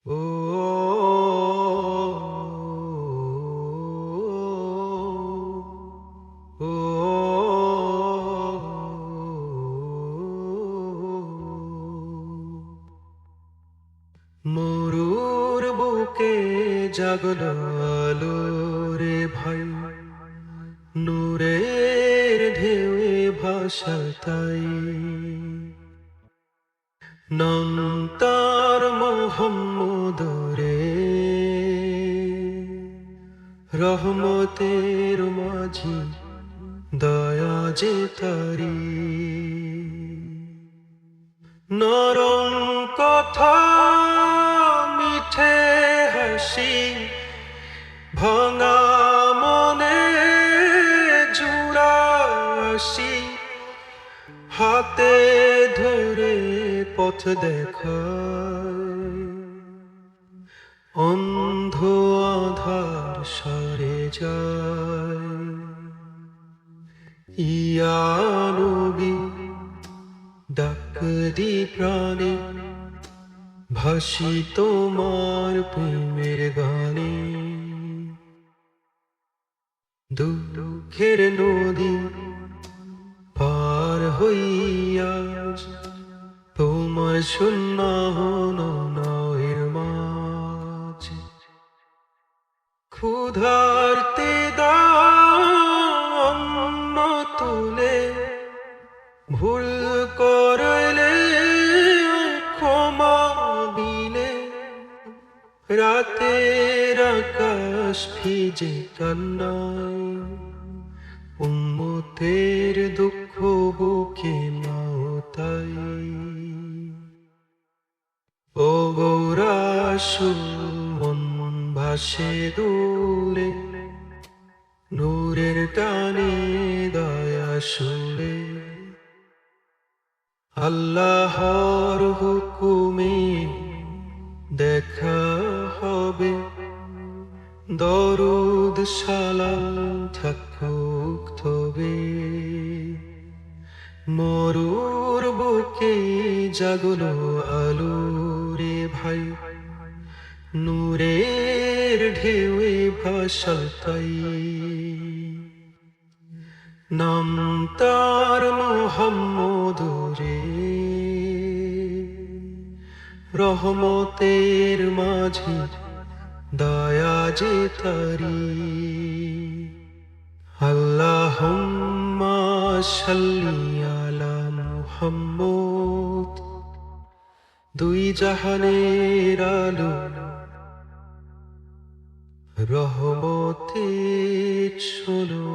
ও ও মরুর বুকে জাগলো আলো রে ভাই, নূরের ঢেউয়ে ভাষা তাই। নাম তার মোহাম্মদ রে, রহমতের মাঝি, দয়া যে তারি। নরম কথা, মিঠে হাসি, ভাঙা মনে জুড়াসি, হাতে ধরে পথ দেখায়, অন্ধ আধার সরে যায়। ইয়া নবী, ডাক দি প্রাণে, ভাসি তোমার প্রেমের গানে। দুঃখের নদী পার হইয়া তোমার শূন্য নয়ের মাঝে, ক্ষুধার্তে দাম তুলে, ভুল করলে ক্ষমা বিনে, রাতের আকাশ ভিজে কান্নায়, উম্মতের দুঃখ বুকে নাও তাই। ও রাসূল, মন ভাসে দূরে, নূরের টানে দয়া সুরে, আল্লাহর হুকুমে দেখা হবে, দরুদ সালাম থাকুক তবে। মরুর বুকে জাগলো আলো রে ভাই, নূরের ঢেউয়ে ভাষা তাই। নাম তার মোহাম্মদ রে, রহমতের মাঝি, দয়া যে তারি। আল্লাহুম্মা সাল্লি আলা মুহাম্মদ, দুই জাহানের আলো, রহমতের ষোলো